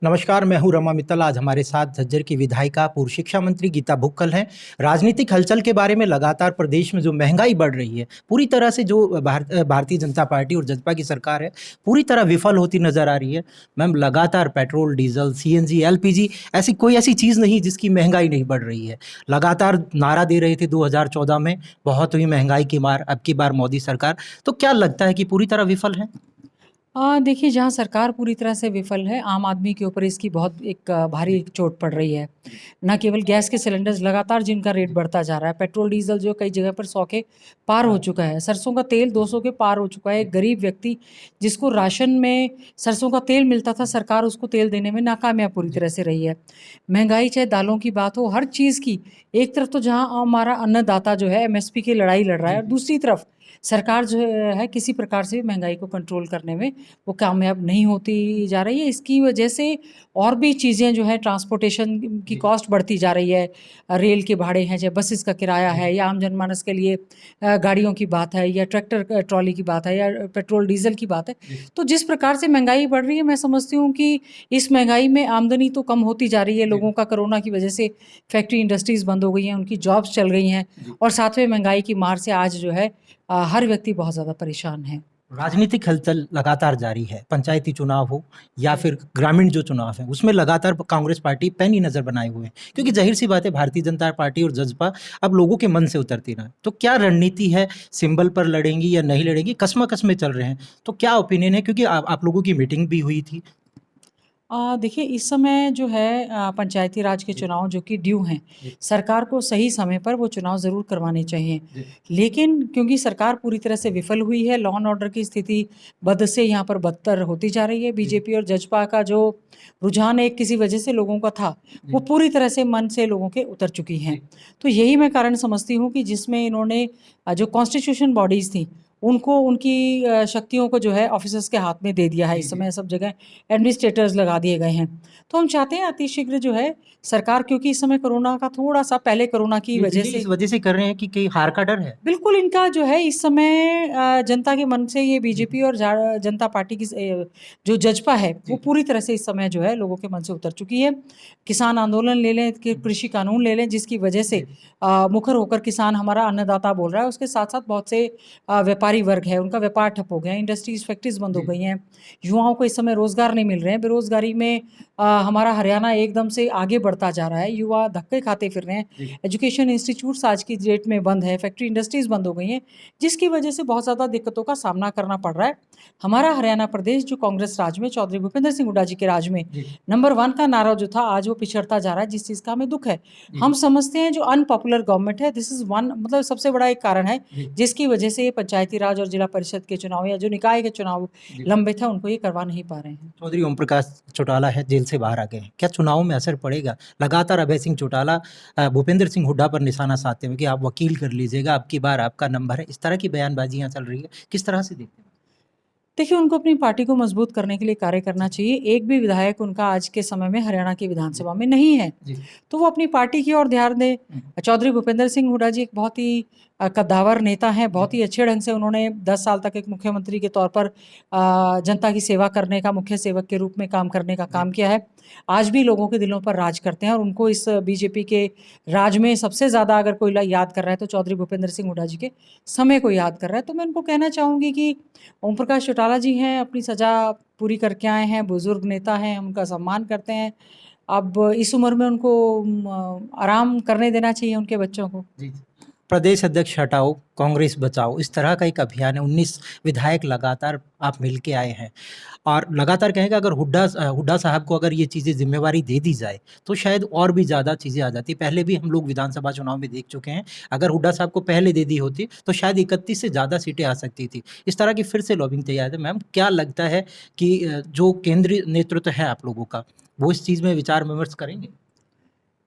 नमस्कार, मैं हूँ रमा मित्तल। आज हमारे साथ झज्जर की विधायिका, पूर्व शिक्षा मंत्री गीता भुक्कल हैं। राजनीतिक हलचल के बारे में लगातार प्रदेश में जो महंगाई बढ़ रही है, पूरी तरह से जो भारतीय जनता पार्टी और जसपा की सरकार है, पूरी तरह विफल होती नजर आ रही है। मैम, लगातार पेट्रोल, डीजल, सीएनजी, एलपीजी कोई ऐसी चीज़ नहीं जिसकी महंगाई नहीं बढ़ रही है। लगातार नारा दे रहे थे 2014 में, बहुत हुई महंगाई की मार, अब की बार मोदी सरकार। तो क्या लगता है कि पूरी तरह विफल है? देखिए, जहाँ सरकार पूरी तरह से विफल है, आम आदमी के ऊपर इसकी बहुत एक भारी चोट पड़ रही है। न केवल गैस के सिलेंडर्स लगातार जिनका रेट बढ़ता जा रहा है, पेट्रोल डीजल जो कई जगह पर 100 के पार हो चुका है, सरसों का तेल 200 के पार हो चुका है। एक गरीब व्यक्ति जिसको राशन में सरसों का तेल मिलता था, सरकार उसको तेल देने में नाकामयाब पूरी तरह से रही है। महंगाई, चाहे दालों की बात हो, हर चीज़ की, एक तरफ तो जहाँ हमारा अन्नदाता जो है एमएसपी की लड़ाई लड़ रहा है, और दूसरी तरफ सरकार जो है किसी प्रकार से महंगाई को कंट्रोल करने में वो कामयाब नहीं होती जा रही है। इसकी वजह से और भी चीज़ें जो है, ट्रांसपोर्टेशन की कॉस्ट बढ़ती जा रही है। रेल के भाड़े हैं, चाहे बसेस का किराया है, या आम जनमानस के लिए गाड़ियों की बात है, या ट्रैक्टर ट्रॉली की बात है, या पेट्रोल डीजल की बात है। तो जिस प्रकार से महंगाई बढ़ रही है, मैं समझती हूँ कि इस महंगाई में आमदनी तो कम होती जा रही है लोगों का। कोरोना की वजह से फैक्ट्री इंडस्ट्रीज बंद हो गई हैं, उनकी जॉब्स चल गई हैं, और साथ में महंगाई की मार से आज जो है हर व्यक्ति बहुत ज़्यादा परेशान है। राजनीतिक हलचल लगातार जारी है। पंचायती चुनाव हो या फिर ग्रामीण जो चुनाव है, उसमें लगातार कांग्रेस पार्टी पैनी नज़र बनाए हुए है, क्योंकि ज़ाहिर-सी बात है, भारतीय जनता पार्टी और जसपा अब लोगों के मन से उतरती ना है। तो क्या रणनीति है? सिंबल पर लड़ेंगी या नहीं लड़ेंगी? कस्म-कस्म में चल रहे हैं। तो क्या ओपिनियन है? क्योंकि आप लोगों की मीटिंग भी हुई थी। देखिए, इस समय जो है पंचायती राज के चुनाव जो कि ड्यू हैं, सरकार को सही समय पर वो चुनाव ज़रूर करवाने चाहिए। लेकिन क्योंकि सरकार पूरी तरह से विफल हुई है, लॉ एंड ऑर्डर की स्थिति बद से यहाँ पर बदतर होती जा रही है। बीजेपी और जसपा का जो रुझान एक किसी वजह से लोगों का था, वो पूरी तरह से मन से लोगों के उतर चुकी हैं। तो यही मैं कारण समझती हूँ कि जिसमें इन्होंने जो कॉन्स्टिट्यूशन बॉडीज़ थी, उनको उनकी शक्तियों को जो है ऑफिसर्स के हाथ में दे दिया है। इस समय सब जगह एडमिनिस्ट्रेटर्स लगा दिए गए हैं। तो हम चाहते हैं अतिशीघ्र जो है सरकार, क्योंकि इस समय कोरोना का थोड़ा-सा, पहले कोरोना की वजह से इस वजह से कर रहे हैं कि कहीं हार का डर है? बिल्कुल, इनका जो है इस समय जनता के मन से ये बीजेपी और जनता पार्टी की जो जजपा है, वो पूरी तरह से इस समय जो है लोगों के मन से उतर चुकी है। किसान आंदोलन ले लें, कि कृषि कानून ले लें, जिसकी वजह से मुखर होकर किसान हमारा अन्नदाता बोल रहा है। उसके साथ-साथ बहुत से व्यापारी वर्ग है, उनका व्यापार ठप हो गया है, इंडस्ट्रीज़, फैक्ट्रीज़ बंद हो गई हैं। युवाओं को इस समय रोज़गार नहीं मिल रहे हैं। बेरोज़गारी में हमारा हरियाणा एकदम से आगे बढ़ता जा रहा है। युवा धक्के खाते फिर रहे हैं। एजुकेशन इंस्टीट्यूट्स आज की डेट में बंद है, फैक्ट्री इंडस्ट्रीज़ बंद हो गई हैं, जिसकी वजह से बहुत ज़्यादा दिक्कतों का सामना करना पड़ रहा है। हमारा हरियाणा प्रदेश जो कांग्रेस राज में, चौधरी भूपेंद्र सिंह हुड्डा जी के राज में नंबर 1 का नारा जो था, आज वो पिछड़ता जा रहा है, जिस चीज़ का हमें दुःख है। हम समझते हैं जो अनपॉपुलर गवर्नमेंट है, दिस इज़ वन, मतलब सबसे बड़ा एक कारण है, जिसकी वजह से ये पंचायती राज और जिला परिषद के चुनाव, या जो निकाय के चुनाव लंबित है, उनको ये करवा नहीं पा रहे हैं। चौधरी ओम प्रकाश चौटाला है, जेल से बाहर आ गए हैं। क्या चुनाव में असर पड़ेगा? लगातार अभय सिंह चौटाला भूपेंद्र सिंह हुड्डा पर निशाना साधते हुए कि आप वकील कर लीजिएगा, अब की बार आपका नंबर है, इस तरह की बयानबाजियाँ चल रही है। किस तरह से देखते हैं? देखिए, उनको अपनी पार्टी को मजबूत करने के लिए कार्य करना चाहिए। एक भी विधायक उनका आज के समय में हरियाणा की विधानसभा में नहीं है, तो वो अपनी पार्टी की ओर ध्यान दें। चौधरी भूपेंद्र सिंह हुड्डा जी एक बहुत ही कद्दावर नेता हैं। बहुत ही अच्छे ढंग से उन्होंने 10 साल तक एक मुख्यमंत्री के तौर पर जनता की सेवा करने का, मुख्य सेवक के रूप में काम करने का काम किया है। आज भी लोगों के दिलों पर राज करते हैं, और उनको इस बीजेपी के राज में सबसे ज़्यादा अगर कोई याद कर रहा है, तो चौधरी भूपेंद्र सिंह हुड्डा जी के समय को याद कर रहा है। तो मैं उनको कहना चाहूँगी कि ओम प्रकाश चौटाला जी हैं, अपनी सज़ा पूरी करके आए हैं, बुज़ुर्ग नेता हैं, हम उनका सम्मान करते हैं। अब इस उम्र में उनको आराम करने देना चाहिए उनके बच्चों को। प्रदेश अध्यक्ष हटाओ, कांग्रेस बचाओ, इस तरह का एक अभियान है। 19 विधायक लगातार आप मिल के आए हैं, और लगातार कहेंगे, अगर हुड्डा साहब को अगर ये चीज़ें ज़िम्मेवारी दे दी जाए, तो शायद और भी ज़्यादा चीज़ें आ जाती। पहले भी हम लोग विधानसभा चुनाव में देख चुके हैं, अगर हुड्डा साहब को पहले दे दी होती, तो शायद 31 से ज़्यादा सीटें आ सकती थी। इस तरह की फिर से लॉबिंग तैयार है। मैम, क्या लगता है कि जो केंद्रीय नेतृत्व है आप लोगों का, वो इस चीज़ में विचार विमर्श करेंगे?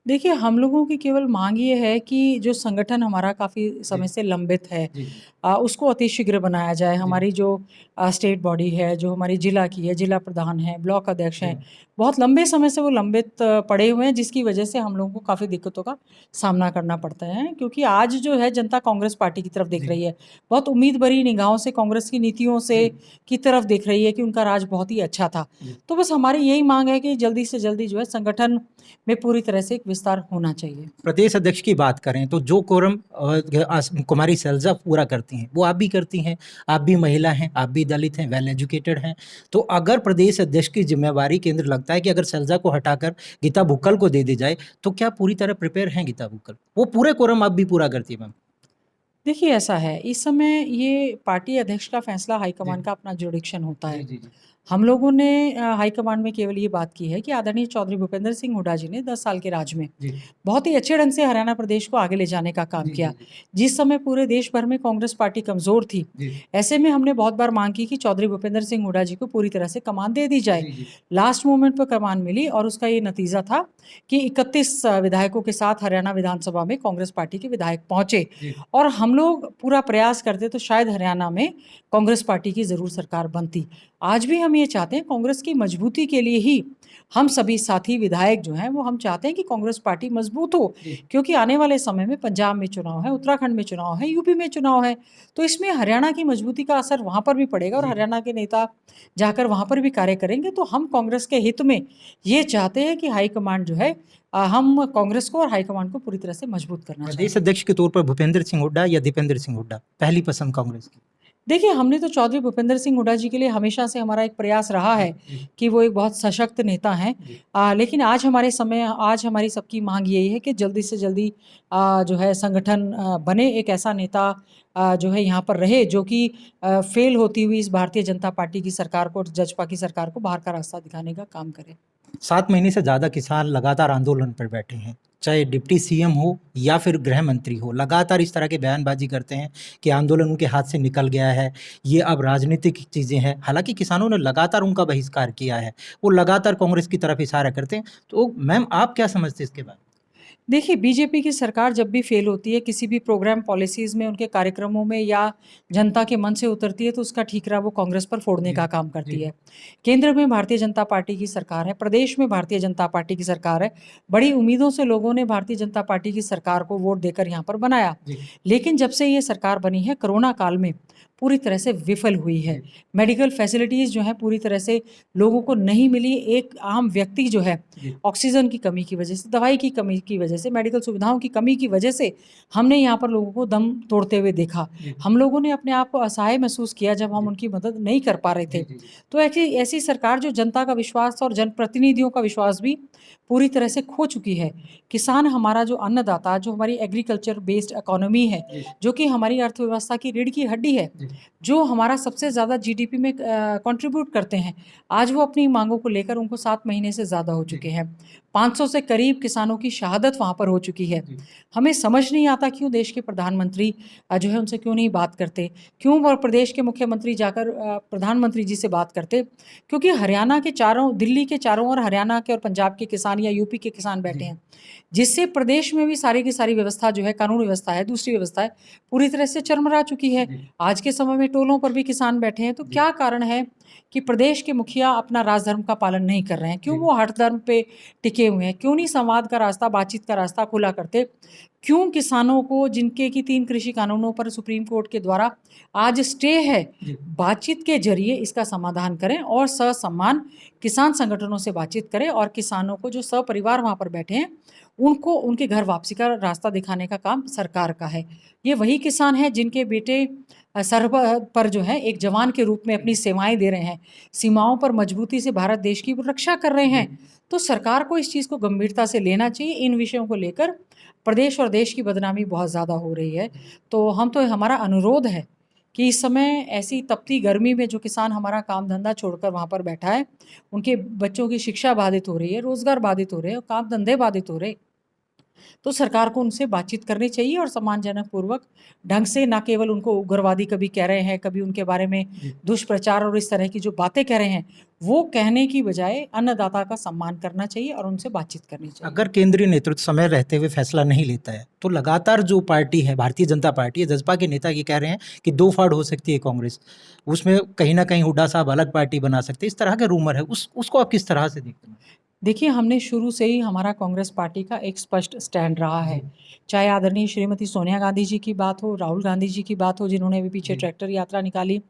देखिए, हम लोगों की केवल माँग ये है कि जो संगठन हमारा काफ़ी समय जी, से लंबित है, जी, जी, उसको अतिशीघ्र बनाया जाए। जी, हमारी जो स्टेट बॉडी है, जो हमारी जिला की है, जिला प्रधान हैं, ब्लॉक अध्यक्ष जी, हैं, बहुत लंबे समय से वो लंबित पड़े हुए हैं, जिसकी वजह से हम लोगों को काफ़ी दिक्कतों का सामना करना पड़ता है। क्योंकि आज जो है जनता कांग्रेस पार्टी की तरफ देख जी, रही है। बहुत उम्मीद भरी निगाहों से कांग्रेस की नीतियों से जी, की तरफ देख रही है कि उनका राज बहुत ही अच्छा था। जी। तो बस हमारी यही माँग है कि जल्दी से जल्दी जो है संगठन में पूरी तरह से एक विस्तार होना चाहिए। प्रदेश अध्यक्ष की बात करें तो जो कोरम कुमारी सैलजा पूरा करती हैं वो आप भी करती हैं, आप भी महिला हैं, आप भी दलित हैं, वेल एजुकेटेड हैं। तो अगर प्रदेश अध्यक्ष की जिम्मेवारी केंद्र लगता है कि अगर सैलजा को हटाकर गीता भुक्कल को दे दी जाए तो क्या पूरी तरह प्रिपेयर हैं गीता भुक्कल? वो पूरे कोरम आप भी पूरा करती है मैम। देखिए ऐसा है, इस समय ये पार्टी अध्यक्ष का फैसला जी, हाईकमान का अपना जुडिक्शन होता जी, है। जी, जी, हम लोगों ने हाईकमान में केवल ये बात की है कि आदरणीय चौधरी भूपेंद्र सिंह हुड्डा जी ने 10 साल के राज में जी, बहुत ही अच्छे ढंग से हरियाणा प्रदेश को आगे ले जाने का काम जी, किया। जी, जिस समय पूरे देश भर में कांग्रेस पार्टी कमज़ोर थी, जी, ऐसे में हमने बहुत बार माँग की कि चौधरी भूपेंद्र सिंह हुड्डा जी को पूरी तरह से कमान दे दी जाए। जी, जी, लास्ट मोमेंट पे कमान मिली और उसका ये नतीजा था कि 31 विधायकों के साथ हरियाणा विधानसभा में कांग्रेस पार्टी के विधायक पहुँचे जी। और हम लोग पूरा प्रयास करते तो शायद हरियाणा में कांग्रेस पार्टी की ज़रूर सरकार बनती। आज भी हम ये चाहते हैं कांग्रेस की मजबूती के लिए ही हम सभी साथी विधायक जो हैं वो हम चाहते हैं कि कांग्रेस पार्टी मजबूत हो जी। क्योंकि आने वाले समय में पंजाब में चुनाव है, उत्तराखंड में चुनाव है, यूपी में चुनाव है। तो इसमें हरियाणा की मजबूती का असर वहाँ पर भी पड़ेगा और जी। हरियाणा के नेता जाकर वहाँ पर भी कार्य करेंगे। तो हम कांग्रेस के हित में ये चाहते हैं कि हाईकमान जो है हम कांग्रेस को और हाईकमान को पूरी तरह से मजबूत करना प्रदेश चाहेंगे। अध्यक्ष के तौर पर भूपेंद्र सिंह हुड्डा या दीपेंद्र सिंह हुड्डा पहली पसंद कांग्रेस की? देखिए, हमने तो चौधरी भूपेंद्र सिंह हुड्डा जी के लिए हमेशा से हमारा एक प्रयास रहा जी, है जी, कि वो एक बहुत सशक्त नेता हैं। जी, लेकिन आज हमारी सबकी माँग यही है कि जल्दी से जल्दी जो है संगठन बने, एक ऐसा नेता जो है यहाँ पर रहे जो कि फ़ेल होती हुई इस भारतीय जनता पार्टी की सरकार को और जजपा की सरकार को बाहर का रास्ता दिखाने का काम करे। 7 महीने से ज़्यादा किसान लगातार आंदोलन पर बैठे हैं, चाहे डिप्टी सीएम हो या फिर गृह मंत्री हो, लगातार इस तरह की बयानबाजी करते हैं कि आंदोलन उनके हाथ से निकल गया है, ये अब राजनीतिक चीज़ें हैं। हालाँकि किसानों ने लगातार उनका बहिष्कार किया है, वो लगातार कांग्रेस की तरफ इशारा करते हैं। तो मैम आप क्या समझते हैं इसके बारे में? देखिए, बीजेपी की सरकार जब भी फ़ेल होती है, किसी भी प्रोग्राम पॉलिसीज़ में, उनके कार्यक्रमों में या जनता के मन से उतरती है, तो उसका ठीकरा वो कांग्रेस पर फोड़ने जी, का काम जी, करती है। केंद्र में भारतीय जनता पार्टी की सरकार है, प्रदेश में भारतीय जनता पार्टी की सरकार है। बड़ी उम्मीदों से लोगों ने भारतीय जनता पार्टी की सरकार को वोट देकर यहाँ पर बनाया। जी, लेकिन जब से ये सरकार बनी है, कोरोना काल में पूरी तरह से विफल हुई है। जी, मेडिकल फैसिलिटीज़ जो हैं पूरी तरह से लोगों को नहीं मिली। एक आम व्यक्ति जो है जी, ऑक्सीजन की कमी की वजह से, दवाई की कमी की वजह से, मेडिकल सुविधाओं की कमी की वजह से हमने यहाँ पर लोगों को दम तोड़ते हुए देखा। जी, हम लोगों ने अपने आप को असहाय महसूस किया जब हम जी, उनकी मदद नहीं कर पा रहे जी, थे। जी, जी, तो ऐसी ऐसी सरकार जो जनता का विश्वास और जनप्रतिनिधियों का विश्वास भी पूरी तरह से खो चुकी है। किसान हमारा जो अन्नदाता, जो हमारी एग्रीकल्चर बेस्ड इकोनॉमी है, जी, जो कि हमारी अर्थव्यवस्था की रीढ़ की हड्डी है, जी, जो हमारा सबसे ज़्यादा जीडीपी में कंट्रीब्यूट करते हैं, आज वो अपनी माँगों को लेकर उनको 7 महीने से ज़्यादा हो जी, चुके हैं। 500 से करीब किसानों की शहादत वहाँ पर हो चुकी है। जी, हमें समझ नहीं आता क्यों देश के प्रधानमंत्री जो है उनसे क्यों नहीं बात करते? क्यों वो प्रदेश के मुख्यमंत्री जाकर प्रधानमंत्री जी से बात करते? क्योंकि हरियाणा के चारों दिल्ली के चारों ओर हरियाणा के और पंजाब के किसान या यूपी के किसान बैठे जी, हैं। जिससे प्रदेश में भी सारी की सारी व्यवस्था जो है, कानून व्यवस्था है, दूसरी व्यवस्था है, पूरी तरह से चरमरा चुकी है। जी, आज के समय में टोलों पर भी किसान बैठे हैं, तो जी, क्या कारण है कि प्रदेश के मुखिया अपना राजधर्म का पालन नहीं कर रहे हैं? क्यों जी, वो हठ धर्म पे टिके हुए हैं? क्यों नहीं संवाद का रास्ता, बातचीत का रास्ता खुला करते? क्यों किसानों को जिनके कि 3 कृषि कानूनों पर सुप्रीम कोर्ट के द्वारा आज स्टे है, जी, बातचीत के ज़रिए इसका समाधान करें और ससम्मान किसान संगठनों से बातचीत करें और किसानों को जो सपरिवार वहाँ पर बैठे हैं, उनको उनके घर वापसी का रास्ता दिखाने का काम सरकार का है। ये वही किसान हैं जिनके बेटे सरहद पर जो है एक जवान के रूप में अपनी सेवाएँ दे रहे हैं। सीमाओं पर मजबूती से भारत देश की वो रक्षा कर रहे जी। हैं। तो सरकार को इस चीज़ को गंभीरता से लेना चाहिए। इन विषयों को लेकर प्रदेश और देश की बदनामी बहुत ज़्यादा हो रही है। तो हमारा अनुरोध है कि इस समय ऐसी तपती गर्मी में जो किसान हमारा काम-धंधा छोड़कर वहाँ पर बैठा है, उनके बच्चों की शिक्षा बाधित हो रही है, रोज़गार बाधित हो रहे हैं और काम-धंधे बाधित हो रहे हैं। तो सरकार को उनसे बातचीत करनी चाहिए और सम्मानजनक पूर्वक ढंग से, ना केवल उनको उग्रवादी कभी कह रहे हैं, कभी उनके बारे में दुष्प्रचार और इस तरह की जो बातें कह रहे हैं, वो कहने की बजाय अन्नदाता का सम्मान करना चाहिए और उनसे बातचीत करनी चाहिए। अगर केंद्रीय नेतृत्व समय रहते हुए फैसला नहीं लेता है तो लगातार जो पार्टी है, भारतीय जनता पार्टी है, जसपा के नेता ये कह रहे हैं कि दो फाड़ हो सकती है कांग्रेस, उसमें कहीं ना कहीं हुड्डा साहब अलग पार्टी बना सकते हैं, इस तरह के रूमर है, उसको आप किस तरह से देखते हैं? देखिए, हमने शुरू से ही, हमारा कांग्रेस पार्टी का एक स्पष्ट स्टैंड रहा है। चाहे आदरणीय श्रीमती सोनिया गांधी जी की बात हो, राहुल गांधी जी की बात हो, जिन्होंने अभी पीछे ट्रैक्टर यात्रा निकाली,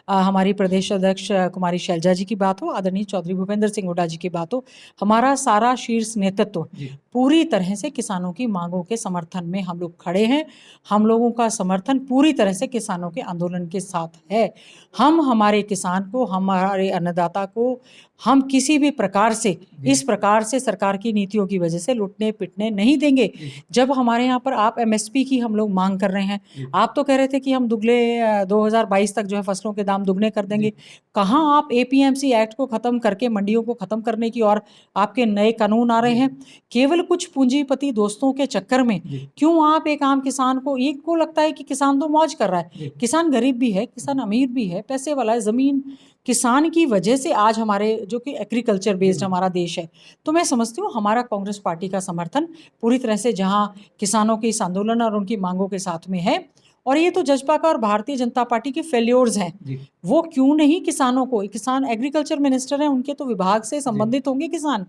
हमारी प्रदेश अध्यक्ष कुमारी शैलजा जी की बात हो, आदरणीय चौधरी भूपेंद्र सिंह हुड्डा जी की बात हो, हमारा सारा शीर्ष नेतृत्व पूरी तरह से किसानों की मांगों के समर्थन में हम लोग खड़े हैं। हम लोगों का समर्थन पूरी तरह से किसानों के आंदोलन के साथ है। हम हमारे किसान को, हमारे अन्नदाता को, हम किसी भी प्रकार से, इस प्रकार से सरकार की नीतियों की वजह से लुटने पिटने नहीं देंगे। जब हमारे यहाँ पर आप एमएसपी की हम लोग मांग कर रहे हैं, आप तो कह रहे थे कि हम दुगले 2022 तक जो है फसलों के दाम दुगने कर देंगे। कहाँ आप एपीएमसी एक्ट को खत्म करके मंडियों को खत्म करने की और आपके नए कानून आ रहे हैं? केवल कुछ पूंजीपति दोस्तों के चक्कर में क्यों आप एक आम किसान को, एक को लगता है कि किसान तो मौज कर रहा है। किसान गरीब भी है, किसान अमीर भी है, पैसे वाला है। जमीन किसान की वजह से आज हमारे, जो कि एग्रीकल्चर बेस्ड हमारा देश है, तो मैं समझती हूँ हमारा कांग्रेस पार्टी का समर्थन पूरी तरह से जहाँ किसानों के इस आंदोलन और उनकी मांगों के साथ में है। और ये तो जजपा का और भारतीय जनता पार्टी के फेल्योर्स हैं। वो क्यों नहीं किसानों को, किसान एग्रीकल्चर मिनिस्टर हैं, उनके तो विभाग से संबंधित होंगे किसान।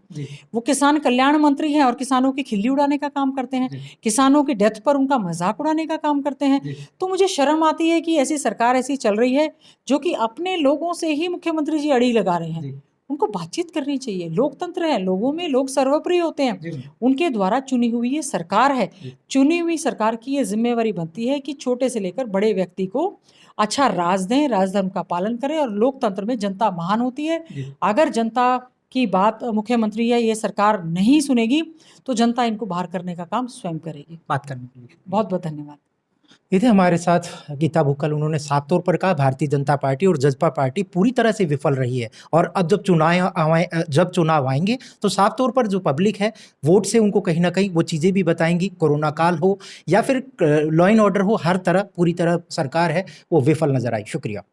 वो किसान कल्याण मंत्री हैं और किसानों की खिल्ली उड़ाने का काम करते हैं, किसानों की डेथ पर उनका मजाक उड़ाने का काम करते हैं। तो मुझे शर्म आती है कि ऐसी सरकार ऐसी चल रही है जो कि अपने लोगों से ही मुख्यमंत्री जी अड़ी लगा रहे हैं। उनको बातचीत करनी चाहिए। लोकतंत्र है, लोगों में लोग सर्वोपरि होते हैं। उनके द्वारा चुनी हुई ये सरकार है। चुनी हुई सरकार की ये जिम्मेवारी बनती है कि छोटे से लेकर बड़े व्यक्ति को अच्छा राज दें, राजधर्म का पालन करें। और लोकतंत्र में जनता महान होती है। अगर जनता की बात मुख्यमंत्री या ये सरकार नहीं सुनेगी तो जनता इनको बाहर करने का काम स्वयं करेगी। बात करने के लिए बहुत बहुत धन्यवाद। ये थे हमारे साथ गीता भुक्कल। उन्होंने साफ तौर पर कहा भारतीय जनता पार्टी और जसपा पार्टी पूरी तरह से विफल रही है, और अब जब चुनाव आएंगे तो साफ तौर पर जो पब्लिक है वोट से उनको कहीं ना कहीं वो चीज़ें भी बताएंगी। कोरोना काल हो या फिर लॉ एंड ऑर्डर हो, हर तरह पूरी तरह सरकार है वो विफल नजर आई। शुक्रिया।